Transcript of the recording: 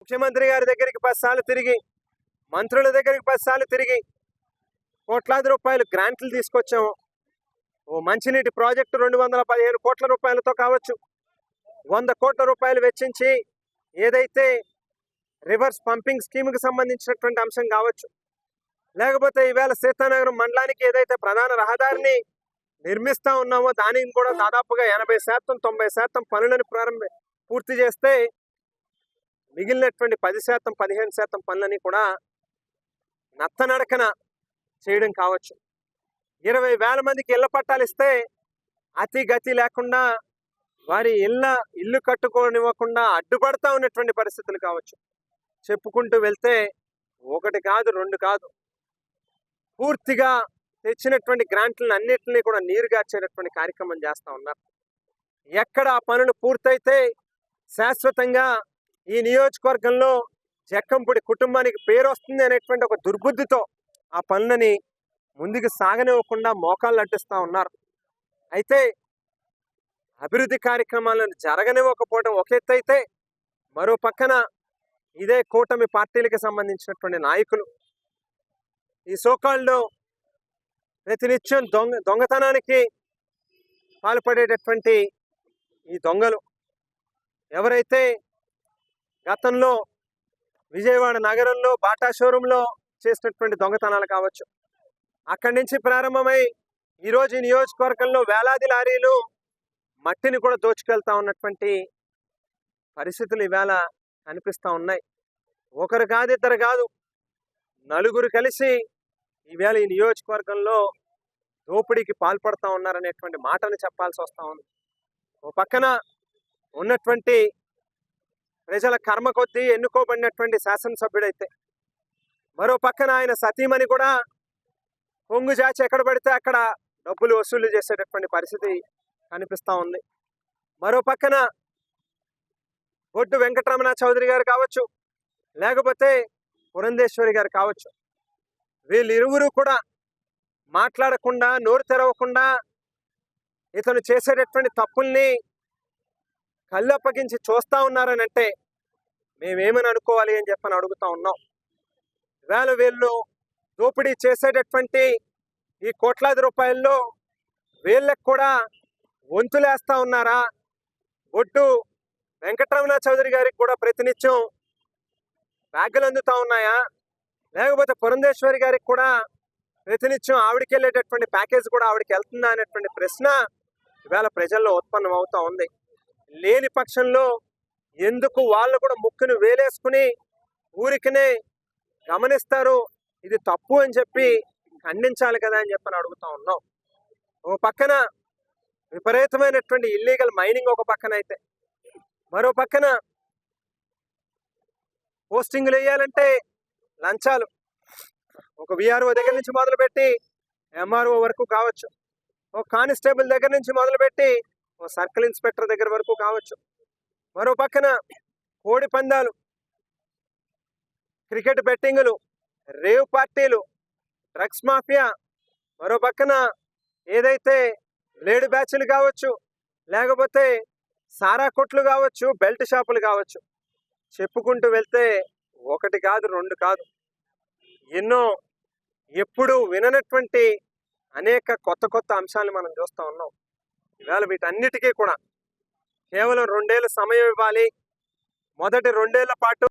ముఖ్యమంత్రి గారి దగ్గరికి 10 సార్లు తిరిగి, మంత్రుల దగ్గరికి 10 సార్లు తిరిగి కోట్లాది రూపాయలు గ్రాంట్లు తీసుకొచ్చాము. ఓ మంచినీటి ప్రాజెక్టు 215 కోట్ల రూపాయలతో కావచ్చు, 100 కోట్ల రూపాయలు వెచ్చించి ఏదైతే రివర్స్ పంపింగ్ స్కీమ్కి సంబంధించినటువంటి అంశం కావచ్చు, లేకపోతే ఈవేళ సీతానగరం మండలానికి ఏదైతే ప్రధాన రహదారిని నిర్మిస్తా ఉన్నామో దానికి కూడా దాదాపుగా 80% 90% పనులను పూర్తి చేస్తే మిగిలినటువంటి 10% 15% పనులని కూడా నత్తనడకన చేయడం కావచ్చు. 20,000 మందికి ఇళ్ల పట్టాలు ఇస్తే అతి గతి లేకుండా వారి ఇల్లు కట్టుకోనివ్వకుండా అడ్డుపడతా ఉన్నటువంటి పరిస్థితులు కావచ్చు. చెప్పుకుంటూ వెళ్తే ఒకటి కాదు, రెండు కాదు, పూర్తిగా తెచ్చినటువంటి గ్రాంట్లను అన్నింటినీ కూడా నీరుగార్చేటటువంటి కార్యక్రమం చేస్తూ ఉన్నారు. ఎక్కడ ఆ పనులు పూర్తయితే శాశ్వతంగా ఈ నియోజకవర్గంలో జక్కంపూడి కుటుంబానికి పేరు వస్తుంది అనేటువంటి ఒక దుర్బుద్ధితో ఆ పనులని ముందుకు సాగనివ్వకుండా మోకాళ్ళు అడ్డిస్తూ ఉన్నారు. అయితే అభివృద్ధి కార్యక్రమాలను జరగనివ్వకపోవడం ఒక ఎత్తు అయితే, మరో పక్కన ఇదే కూటమి పార్టీలకు సంబంధించినటువంటి నాయకులు ఈ సోకాళ్ళు ప్రతినిత్యం దొంగతనానికి పాల్పడేటటువంటి ఈ దొంగలు ఎవరైతే గతంలో విజయవాడ నగరంలో బాటా షోరూంలో చేసినటువంటి దొంగతనాలు కావచ్చు, అక్కడి నుంచి ప్రారంభమై ఈరోజు ఈ నియోజకవర్గంలో వేలాది లారీలు మట్టిని కూడా దోచుకెళ్తా ఉన్నటువంటి పరిస్థితులు ఈవేళ కనిపిస్తూ ఉన్నాయి. ఒకరు కాదు, ఇద్దరు కాదు, నలుగురు కలిసి ఈవేళ ఈ నియోజకవర్గంలో దోపిడీకి పాల్పడుతూ ఉన్నారనేటువంటి మాటను చెప్పాల్సి వస్తూ ఉంది. ఓ పక్కన ఉన్నటువంటి ప్రజల కర్మ కొద్దీ ఎన్నుకోబడినటువంటి శాసనసభ్యుడైతే, మరో పక్కన ఆయన సతీమణి కూడా పొంగు జాచి ఎక్కడ పడితే అక్కడ డబ్బులు వసూలు చేసేటటువంటి పరిస్థితి కనిపిస్తూ ఉంది. మరో పక్కన బొడ్డు వెంకటరమణ చౌదరి గారు కావచ్చు, లేకపోతే పురంధేశ్వరి గారు కావచ్చు, వీళ్ళిరువురు కూడా మాట్లాడకుండా, నోరు తెరవకుండా ఇతను చేసేటటువంటి తప్పుల్ని కళ్ళప్పగించి చూస్తూ ఉన్నారని అంటే మేమేమని అనుకోవాలి అని చెప్పని అడుగుతూ ఉన్నాం. ఇవాళ వీళ్ళు దోపిడీ చేసేటటువంటి ఈ కోట్లాది రూపాయల్లో వీళ్ళకి కూడా వంతులేస్తా ఉన్నారా? బొడ్డు వెంకటరమణ చౌదరి గారికి కూడా ప్రతినిత్యం బ్యాగులు అందుతూ ఉన్నాయా? లేకపోతే పురంధేశ్వరి గారికి కూడా ప్రతినిత్యం ఆవిడకి వెళ్ళేటటువంటి ప్యాకేజ్ కూడా ఆవిడకి వెళ్తుందా అనేటువంటి ప్రశ్న ఇవాళ ప్రజల్లో ఉత్పన్నం అవుతూ ఉంది. లేని పక్షంలో ఎందుకు వాళ్ళు కూడా ముక్కును వేలేసుకుని ఊరికనే గమనిస్తారు? ఇది తప్పు అని చెప్పి ఖండించాలి కదా అని చెప్పని అడుగుతూ ఉన్నాం. ఒక పక్కన విపరీతమైనటువంటి ఇల్లీగల్ మైనింగ్ ఒక పక్కన అయితే, మరో పక్కన పోస్టింగ్లు వేయాలంటే లంచాలు, ఒక విఆర్ఓ దగ్గర నుంచి మొదలుపెట్టి ఎంఆర్ఓ వరకు కావచ్చు, ఒక కానిస్టేబుల్ దగ్గర నుంచి మొదలుపెట్టి ఓ సర్కిల్ ఇన్స్పెక్టర్ దగ్గర వరకు కావచ్చు. మరో పక్కన కోడి పందాలు, క్రికెట్ బెట్టింగులు, రేవ్ పార్టీలు, డ్రగ్స్ మాఫియా, మరో పక్కన ఏదైతే లేడు బ్యాచ్లు కావచ్చు, లేకపోతే సారా కొట్లు కావచ్చు, బెల్ట్ షాపులు కావచ్చు, చెప్పుకుంటూ వెళ్తే ఒకటి కాదు, రెండు కాదు, ఎన్నో ఎప్పుడు విననటువంటి అనేక కొత్త కొత్త అంశాలు మనం చూస్తూ ఉన్నాం. ఇవాళ వీటన్నిటికీ కూడా కేవలం 2 ఏళ్ళ సమయం ఇవ్వాలి. మొదటి 2 ఏళ్ల పాటు